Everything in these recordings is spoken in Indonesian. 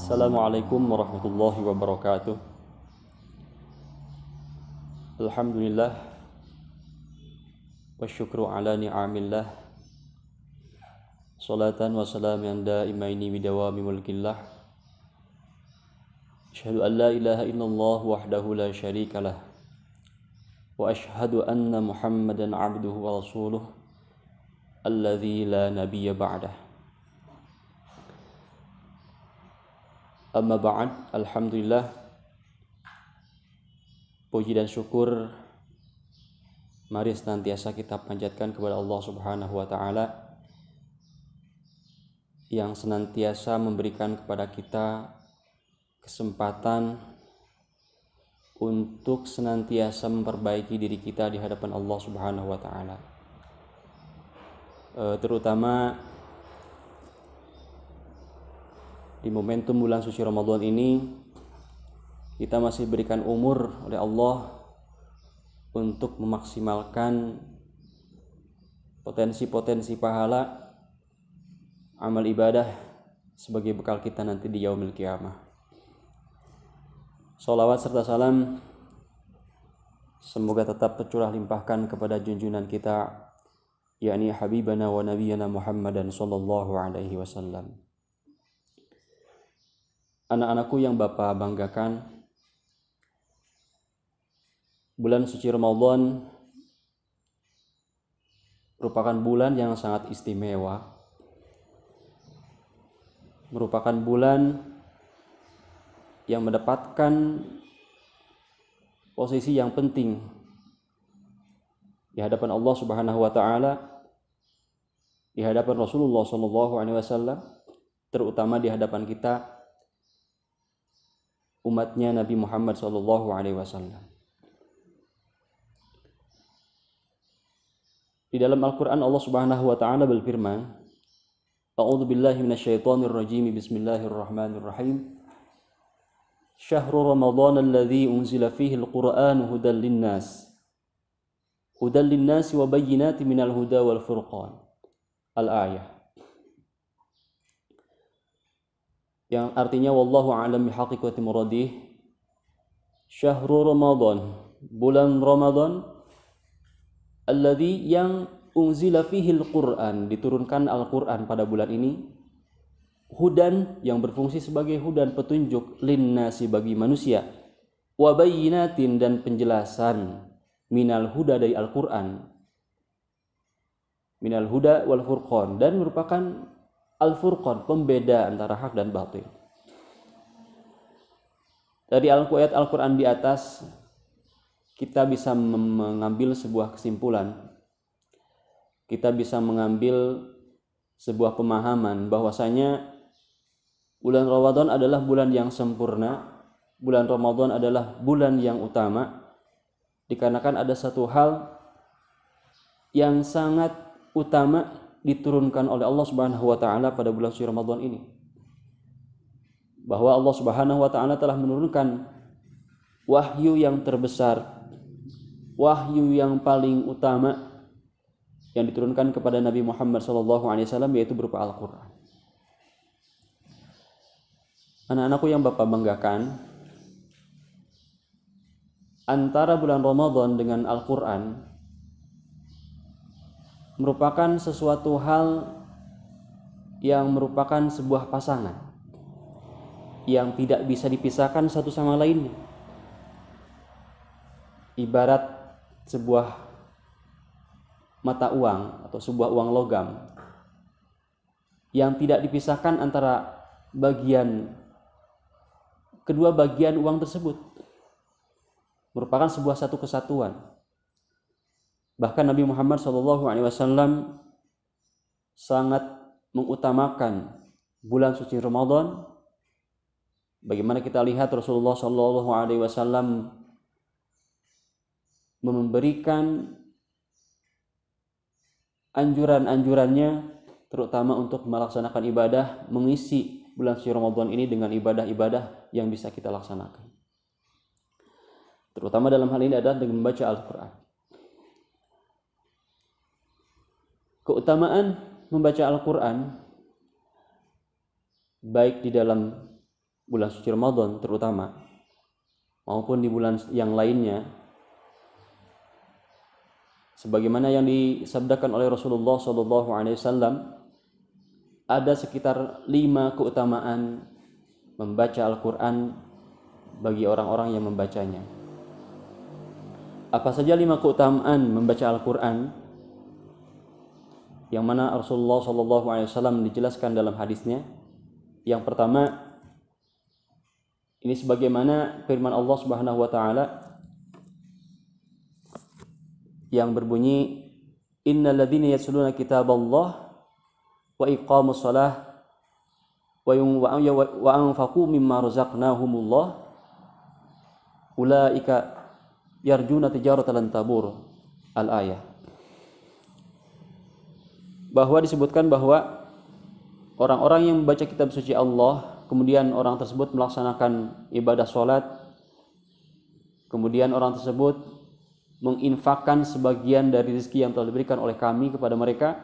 Assalamualaikum warahmatullahi wabarakatuh. Alhamdulillah wa syukru ala ni'amillah. Salatan wa salaman daimaini bidawami mulkillah. Asyhadu an la ilaha illallah wahdahu la syarikalah. Wa asyhadu anna Muhammadan abduhu wa rasuluh alladzi la nabiyya ba'dah. Amma ba'd, alhamdulillah, puji dan syukur mari senantiasa kita panjatkan kepada Allah Subhanahu wa taala yang senantiasa memberikan kepada kita kesempatan untuk senantiasa memperbaiki diri kita di hadapan Allah Subhanahu wa taala. Terutama di momentum bulan suci Ramadan ini, kita masih diberikan umur oleh Allah untuk memaksimalkan potensi-potensi pahala amal ibadah sebagai bekal kita nanti di yaumil qiyamah. Shalawat serta salam semoga tetap tercurah limpahkan kepada junjungan kita, yakni habibana wa nabiyana Muhammadan sallallahu alaihi wasallam. Anak-anakku yang Bapak banggakan, bulan suci Ramadan merupakan bulan yang sangat istimewa, merupakan bulan yang mendapatkan posisi yang penting di hadapan Allah Subhanahu wa taala, di hadapan Rasulullah sallallahu alaihi wasallam, terutama di hadapan kita umatnya Nabi Muhammad sallallahu alaihi wasallam. Di dalam Al-Qur'an Allah Subhanahu wa taala berfirman, A'udzu billahi minasyaitonir rajim. Bismillahirrahmanirrahim. Syahrul Ramadan alladzi unzila fihi al-Qur'an hudan lin-nas. Hudan lin-nas wa bayyinatin minal huda wal furqan. Al-ayah. Yang artinya wallahu a'lam bihaqiqati muradih. Syahrul Ramadan, bulan Ramadan, alladzi yang unzila fihi al-Qur'an, diturunkan Al-Qur'an pada bulan ini, hudan yang berfungsi sebagai hudan petunjuk, linnasi bagi manusia, wa bayyinatin dan penjelasan, minal huda dari Al-Qur'an, minal huda wal furqan, dan merupakan Al-Furqan, pembeda antara hak dan batil. Dari ayat Al-Quran di atas, kita bisa mengambil sebuah kesimpulan. Kita bisa mengambil sebuah pemahaman bahwasanya bulan Ramadan adalah bulan yang sempurna. Bulan Ramadan adalah bulan yang utama, dikarenakan ada satu hal yang sangat utama diturunkan oleh Allah Subhanahu wa taala pada bulan suci Ramadan ini. Bahwa Allah Subhanahu wa taala telah menurunkan wahyu yang terbesar, wahyu yang paling utama yang diturunkan kepada Nabi Muhammad sallallahu alaihi wasallam, yaitu berupa Al-Qur'an. Anak-anakku yang Bapak banggakan, antara bulan Ramadan dengan Al-Qur'an merupakan sesuatu hal yang merupakan sebuah pasangan yang tidak bisa dipisahkan satu sama lainnya. Ibarat sebuah mata uang atau sebuah uang logam yang tidak dipisahkan antara kedua bagian uang tersebut, merupakan sebuah satu kesatuan. Bahkan Nabi Muhammad SAW sangat mengutamakan bulan suci Ramadan. Bagaimana kita lihat Rasulullah SAW memberikan anjuran-anjurannya, terutama untuk melaksanakan ibadah, mengisi bulan suci Ramadan ini dengan ibadah-ibadah yang bisa kita laksanakan. Terutama dalam hal ini adalah dengan membaca Al-Quran. Keutamaan membaca Al-Quran baik di dalam bulan suci Ramadan terutama, maupun di bulan yang lainnya, sebagaimana yang disabdakan oleh Rasulullah SAW, ada sekitar 5 keutamaan membaca Al-Quran bagi orang-orang yang membacanya. Apa saja 5 keutamaan membaca Al-Quran yang mana Rasulullah SAW dijelaskan dalam hadisnya? Yang pertama, ini sebagaimana firman Allah Subhanahu wa taala yang berbunyi, innal ladzina yatluna kitaballah wa iqamus shalah wa anfaqu mimma razaqnahumullah ulaika yarjuna tijaratan lan tabur. Al-ayah. Bahwa disebutkan bahwa orang-orang yang membaca kitab suci Allah, kemudian orang tersebut melaksanakan ibadah sholat, kemudian orang tersebut menginfakkan sebagian dari rezeki yang telah diberikan oleh kami kepada mereka,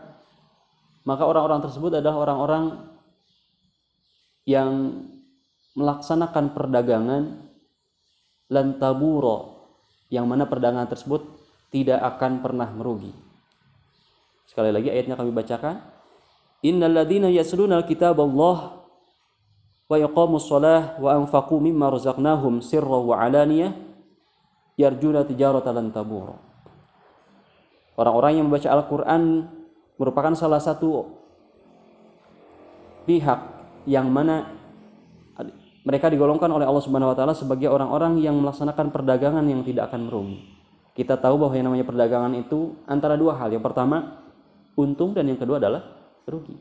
maka orang-orang tersebut adalah orang-orang yang melaksanakan perdagangan lan taburo, yang mana perdagangan tersebut tidak akan pernah merugi. Sekali lagi ayatnya kami bacakan. Innal ladzina yasluna al-kitaballah wa yaqamus shalah wa anfaqu mimma razaqnahum sirran wa alaniyah yarjuna tijaratan lan tabur. Orang-orang yang membaca Al-Qur'an merupakan salah satu pihak yang mana mereka digolongkan oleh Allah Subhanahu wa taala sebagai orang-orang yang melaksanakan perdagangan yang tidak akan merugi. Kita tahu bahwa yang namanya perdagangan itu antara dua hal. Yang pertama untung, dan yang kedua adalah rugi.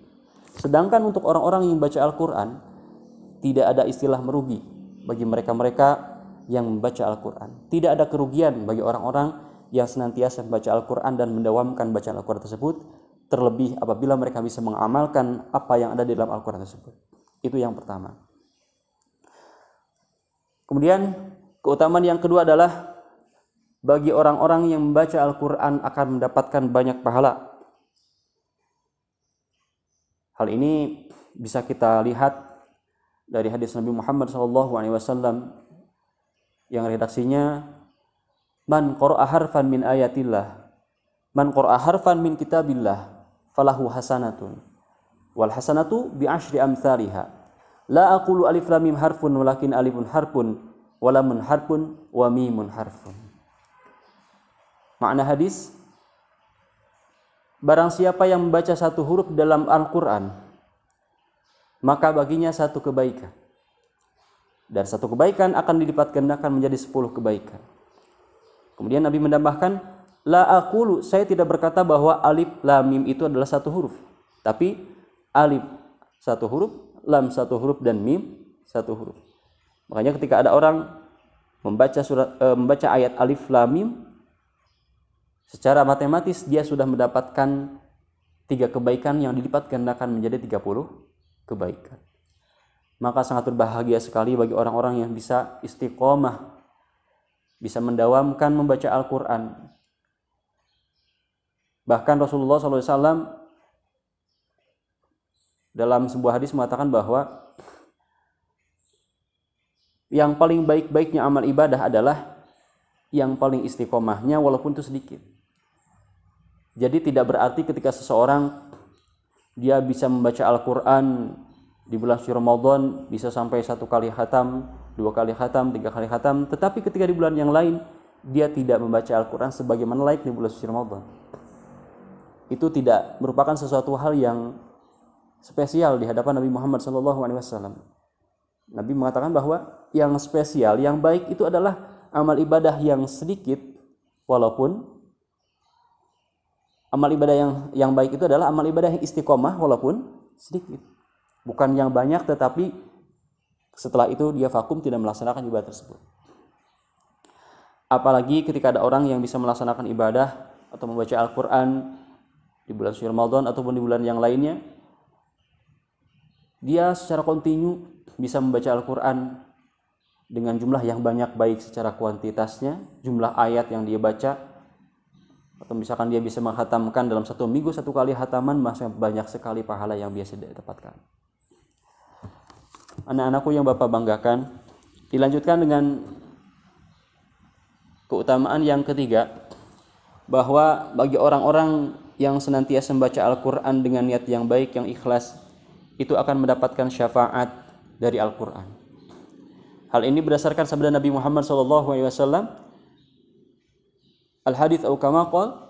Sedangkan untuk orang-orang yang membaca Al-Quran, tidak ada istilah merugi bagi mereka-mereka yang membaca Al-Quran. Tidak ada kerugian bagi orang-orang yang senantiasa membaca Al-Quran dan mendawamkan bacaan Al-Quran tersebut, terlebih apabila mereka bisa mengamalkan apa yang ada di dalam Al-Quran tersebut. Itu yang pertama. Kemudian keutamaan yang kedua adalah bagi orang-orang yang membaca Al-Quran akan mendapatkan banyak pahala. Hal ini bisa kita lihat dari hadis Nabi Muhammad SAW yang redaksinya, man qara'a harfan min ayatillah, man qara'a harfan min kitabillah, falahu hasanatun, wal hasanatu bi asyri amsalihha, la aqulu alif lam mim harfun walakin alifun harfun, wa lamun harfun wa mimun harfun. Makna hadis, barang siapa yang membaca satu huruf dalam Al-Quran, maka baginya satu kebaikan. Dan satu kebaikan akan dilipat gandakan menjadi 10 kebaikan. Kemudian Nabi menambahkan, la aqulu, saya tidak berkata bahwa alif lam mim itu adalah satu huruf. Tapi alif satu huruf, lam satu huruf, dan mim satu huruf. Makanya ketika ada orang membaca ayat alif lam mim, secara matematis dia sudah mendapatkan 3 kebaikan yang dilipat gandakan menjadi 30 kebaikan. Maka sangat berbahagia sekali bagi orang-orang yang bisa istiqomah, bisa mendawamkan membaca Al-Quran. Bahkan Rasulullah SAW dalam sebuah hadis mengatakan bahwa yang paling baik-baiknya amal ibadah adalah yang paling istiqomahnya walaupun itu sedikit. Jadi tidak berarti ketika seseorang dia bisa membaca Al-Quran di bulan suci Ramadan bisa sampai 1 kali khatam, 2 kali khatam, 3 kali khatam, tetapi ketika di bulan yang lain dia tidak membaca Al-Quran sebagaimana layak di bulan suci Ramadan. Itu tidak merupakan sesuatu hal yang spesial di hadapan Nabi Muhammad SAW. Nabi mengatakan bahwa yang spesial, yang baik itu adalah amal ibadah yang sedikit, walaupun amal ibadah yang baik itu adalah amal ibadah yang istiqomah walaupun sedikit. Bukan yang banyak tetapi setelah itu dia vakum tidak melaksanakan ibadah tersebut. Apalagi ketika ada orang yang bisa melaksanakan ibadah atau membaca Al-Quran di bulan suci Ramadan ataupun di bulan yang lainnya, dia secara kontinu bisa membaca Al-Quran dengan jumlah yang banyak, baik secara kuantitasnya, jumlah ayat yang dia baca, atau misalkan dia bisa menghatamkan dalam 1 minggu 1 kali hataman, masih banyak sekali pahala yang biasa dia dapatkan. anak-anakku yang Bapak banggakan, dilanjutkan dengan keutamaan yang ketiga, bahwa bagi orang-orang yang senantiasa membaca Al-Quran dengan niat yang baik, yang ikhlas, itu akan mendapatkan syafaat dari Al-Quran. Hal ini berdasarkan sabda Nabi Muhammad SAW, Al-hadits atau kama qala,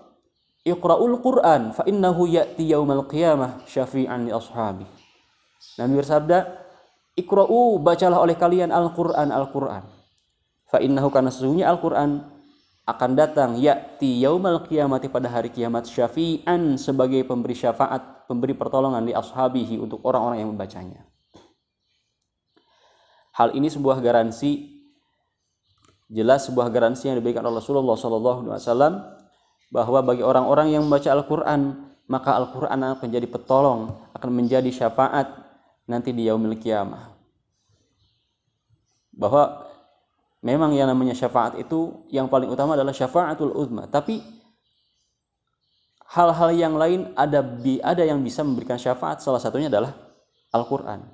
Iqra'ul Qur'an fa innahu ya'ti yaumal qiyamah syafi'an li ashabi. Nabi bersabda, Iqra'u, bacalah oleh kalian Al-Quran, Al-Quran. Fa innahu, karena sesungguhnya Al-Quran akan datang ya'ti yaumal qiyamati, pada hari kiamat, syafi'an, sebagai pemberi syafaat, pemberi pertolongan, li ashabihi, untuk orang-orang yang membacanya. Hal ini sebuah garansi, jelas sebuah garansi yang diberikan oleh Rasulullah SAW, bahwa bagi orang-orang yang membaca Al-Quran, maka Al-Quran akan menjadi petolong, akan menjadi syafaat nanti di yaumil qiyamah. Bahwa memang yang namanya syafaat itu yang paling utama adalah syafaatul uzma, tapi hal-hal yang lain ada yang bisa memberikan syafaat, salah satunya adalah Al-Quran.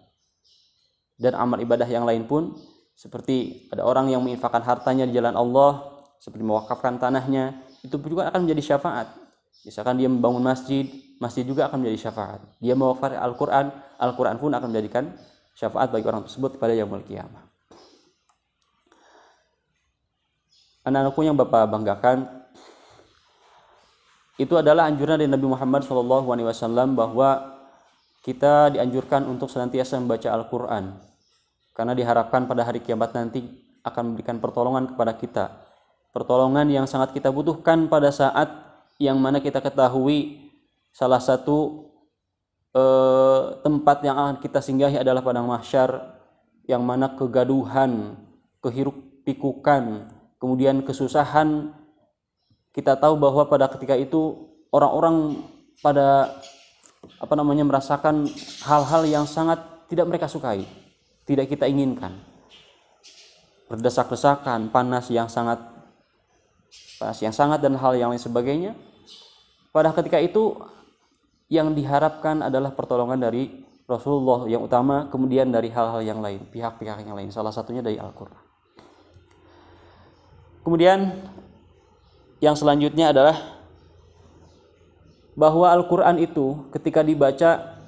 Dan amal ibadah yang lain pun, seperti ada orang yang menginfakkan hartanya di jalan Allah, seperti mewakafkan tanahnya, itu juga akan menjadi syafaat. Misalkan dia membangun masjid, masjid juga akan menjadi syafaat. Dia mewakafkan Al-Quran, Al-Quran pun akan menjadikan syafaat bagi orang tersebut pada yaumul qiyamah. Anak-anakku yang Bapak banggakan, itu adalah anjuran dari Nabi Muhammad SAW, bahwa kita dianjurkan untuk senantiasa membaca Al-Quran, karena diharapkan pada hari kiamat nanti akan memberikan pertolongan kepada kita, pertolongan yang sangat kita butuhkan pada saat yang mana kita ketahui salah satu tempat yang akan kita singgahi adalah padang mahsyar, yang mana kegaduhan, kehiruk-pikukan, kemudian kesusahan, kita tahu bahwa pada ketika itu orang-orang pada merasakan hal-hal yang sangat tidak mereka sukai, tidak kita inginkan, berdesak-desakan, panas yang sangat dan hal yang lain sebagainya. Pada ketika itu yang diharapkan adalah pertolongan dari Rasulullah yang utama, kemudian dari hal-hal yang lain, pihak-pihak yang lain, salah satunya dari Al-Quran. Kemudian yang selanjutnya adalah bahwa Al-Quran itu ketika dibaca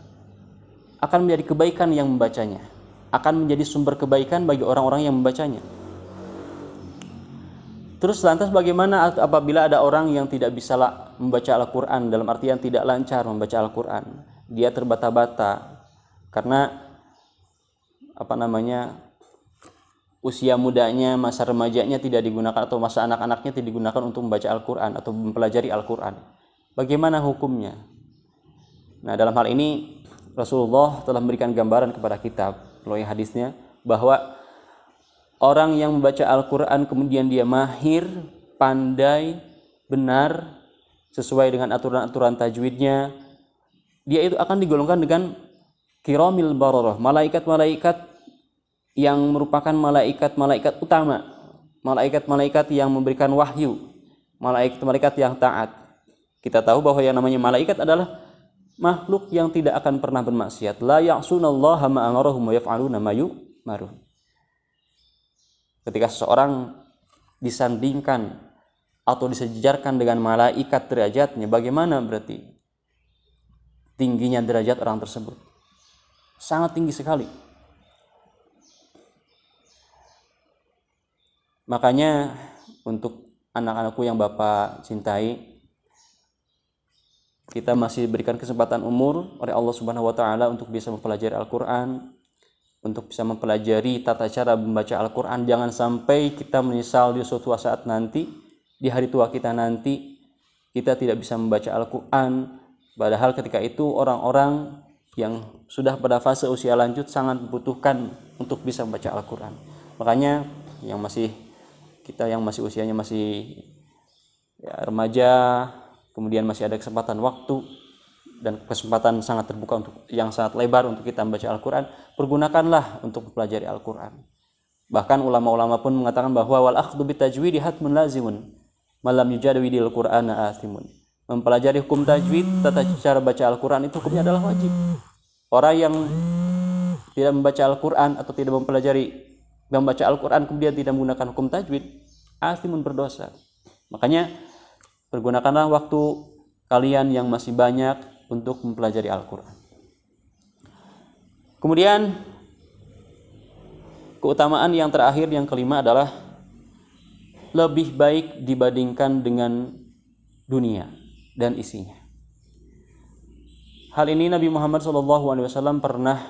akan menjadi kebaikan yang membacanya, akan menjadi sumber kebaikan bagi orang-orang yang membacanya. Terus lantas bagaimana apabila ada orang yang tidak bisa membaca Al-Quran, dalam artian tidak lancar membaca Al-Quran, dia terbata-bata karena usia mudanya, masa remajanya tidak digunakan, atau masa anak-anaknya tidak digunakan untuk membaca Al-Quran atau mempelajari Al-Quran. Bagaimana hukumnya? Nah, dalam hal ini Rasulullah telah memberikan gambaran kepada kita melalui hadisnya, bahwa orang yang membaca Al-Quran kemudian dia mahir, pandai, benar, sesuai dengan aturan-aturan tajwidnya, dia itu akan digolongkan dengan kiramil bararah, malaikat-malaikat yang merupakan malaikat-malaikat utama, malaikat-malaikat yang memberikan wahyu, malaikat-malaikat yang taat. Kita tahu bahwa yang namanya malaikat adalah makhluk yang tidak akan pernah bermaksiat. La ya'sunallaha ma amarahum wa yaf'aluna ma yu'marun. Ketika seseorang disandingkan atau disejajarkan dengan malaikat derajatnya, bagaimana berarti tingginya derajat orang tersebut? Sangat tinggi sekali. Makanya untuk anak-anakku yang Bapak cintai, kita masih berikan kesempatan umur oleh Allah Subhanahu wa taala untuk bisa mempelajari Al-Qur'an, untuk bisa mempelajari tata cara membaca Al-Qur'an. Jangan sampai kita menyesal di suatu saat nanti, di hari tua kita nanti, kita tidak bisa membaca Al-Qur'an, padahal ketika itu orang-orang yang sudah pada fase usia lanjut sangat membutuhkan untuk bisa membaca Al-Qur'an. Makanya kita yang masih usianya masih remaja, kemudian masih ada kesempatan waktu dan kesempatan sangat terbuka yang sangat lebar untuk kita membaca Al-Quran, pergunakanlah untuk mempelajari Al-Quran. Bahkan ulama-ulama pun mengatakan bahwa wal akhdhu bitajwidi hatmun lazimun malam yujadwidil Qur'ana athimun. Mempelajari hukum tajwid, tata cara baca Al-Quran itu hukumnya adalah wajib. Orang yang tidak membaca Al-Quran atau tidak membaca Al-Quran kemudian tidak menggunakan hukum tajwid, athimun, berdosa. Makanya pergunakanlah waktu kalian yang masih banyak untuk mempelajari Al-Quran. Kemudian keutamaan yang terakhir, yang kelima adalah lebih baik dibandingkan dengan dunia dan isinya. Hal ini Nabi Muhammad SAW pernah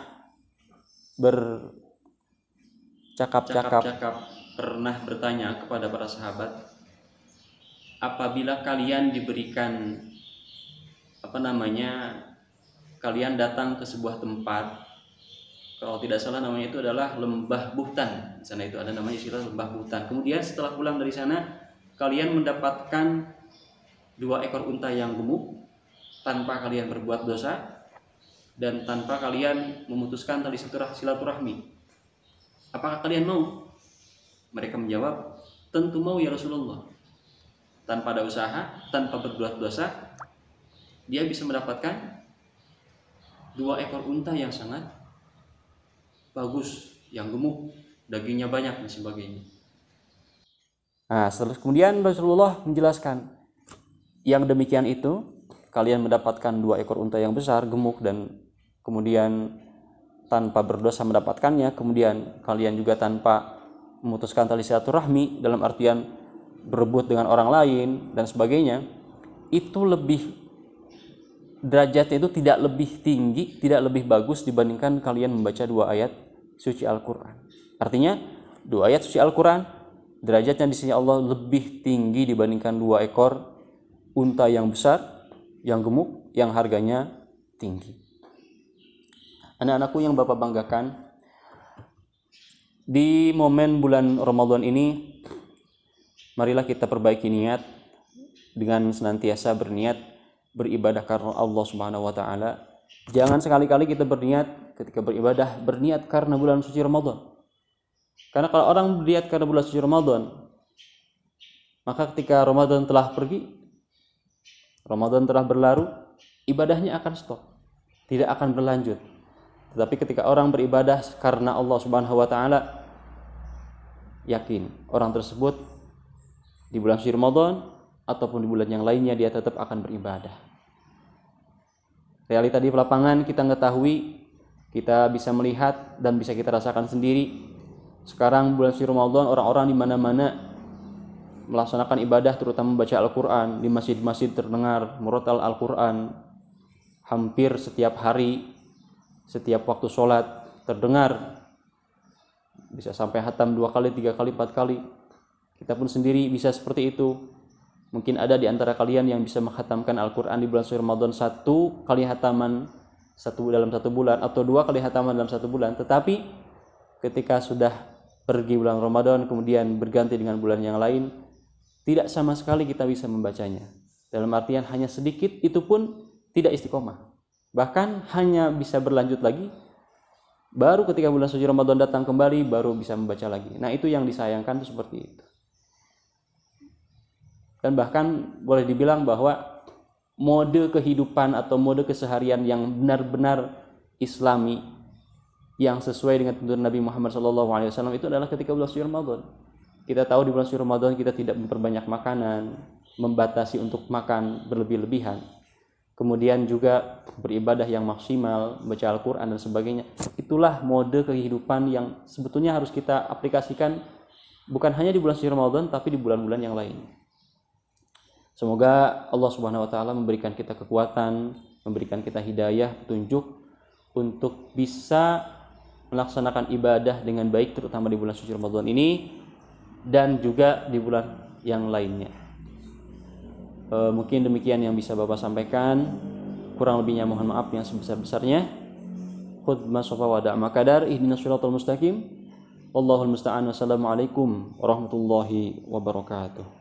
bercakap-cakap, pernah bertanya kepada para sahabat, apabila kalian diberikan kalian datang ke sebuah tempat, kalau tidak salah namanya itu adalah lembah Buhtan. Di sana itu ada namanya istilah lembah Buhtan. Kemudian setelah pulang dari sana, kalian mendapatkan 2 ekor unta yang gemuk tanpa kalian berbuat dosa dan tanpa kalian memutuskan tali silaturahmi. Apakah kalian mau? Mereka menjawab, tentu mau ya Rasulullah. Tanpa ada usaha, tanpa berbuat dosa, dia bisa mendapatkan 2 ekor unta yang sangat bagus, yang gemuk, dagingnya banyak dan sebagainya. Nah, kemudian Rasulullah menjelaskan, yang demikian itu, kalian mendapatkan 2 ekor unta yang besar, gemuk, dan kemudian tanpa berdosa mendapatkannya, kemudian kalian juga tanpa memutuskan tali silaturahmi, dalam artian berebut dengan orang lain dan sebagainya, itu lebih derajatnya itu tidak lebih tinggi, tidak lebih bagus dibandingkan kalian membaca 2 ayat suci Al-Quran. Artinya 2 ayat suci Al-Quran derajatnya di sisi Allah lebih tinggi dibandingkan 2 ekor unta yang besar, yang gemuk, yang harganya tinggi. Anak-anakku yang Bapak banggakan, di momen bulan Ramadan ini, marilah kita perbaiki niat dengan senantiasa berniat beribadah karena Allah Subhanahu wa taala. Jangan sekali-kali kita berniat ketika beribadah berniat karena bulan suci Ramadan. Karena kalau orang berniat karena bulan suci Ramadan, maka ketika Ramadan telah pergi, Ramadan telah berlalu, ibadahnya akan stop, tidak akan berlanjut. Tetapi ketika orang beribadah karena Allah Subhanahu wa taala, yakin orang tersebut di bulan suci Ramadan ataupun di bulan yang lainnya dia tetap akan beribadah. Realita di lapangan kita mengetahui, kita bisa melihat dan bisa kita rasakan sendiri. Sekarang bulan suci Ramadan, orang-orang di mana-mana melaksanakan ibadah, terutama membaca Al-Quran. Di masjid-masjid terdengar murotal Al-Quran hampir setiap hari, setiap waktu sholat terdengar. Bisa sampai hatam 2 kali, 3 kali, 4 kali. Kita pun sendiri bisa seperti itu. Mungkin ada di antara kalian yang bisa menghatamkan Al-Quran di bulan suci Ramadan 1 kali hataman dalam 1 bulan, atau 2 kali hataman dalam 1 bulan. Tetapi ketika sudah pergi bulan Ramadan kemudian berganti dengan bulan yang lain, tidak sama sekali kita bisa membacanya. Dalam artian hanya sedikit, itu pun tidak istiqomah. Bahkan hanya bisa berlanjut lagi, baru ketika bulan suci Ramadan datang kembali baru bisa membaca lagi. Nah, itu yang disayangkan itu seperti itu. Dan bahkan boleh dibilang bahwa mode kehidupan atau mode keseharian yang benar-benar Islami, yang sesuai dengan tuntunan Nabi Muhammad SAW itu adalah ketika bulan suci Ramadan. Kita tahu di bulan suci Ramadan kita tidak memperbanyak makanan, membatasi untuk makan berlebih-lebihan. Kemudian juga beribadah yang maksimal, baca Al-Quran dan sebagainya. Itulah mode kehidupan yang sebetulnya harus kita aplikasikan bukan hanya di bulan suci Ramadan tapi di bulan-bulan yang lain. Semoga Allah Subhanahu wa taala memberikan kita kekuatan, memberikan kita hidayah, petunjuk untuk bisa melaksanakan ibadah dengan baik, terutama di bulan suci Ramadan ini dan juga di bulan yang lainnya. Mungkin demikian yang bisa Bapak sampaikan. Kurang lebihnya mohon maaf yang sebesar-besarnya. Khudma sofa wa da'ma kadar, ihdinas siratal mustaqim. Wallahul musta'an. Wassalamualaikum warahmatullahi wabarakatuh.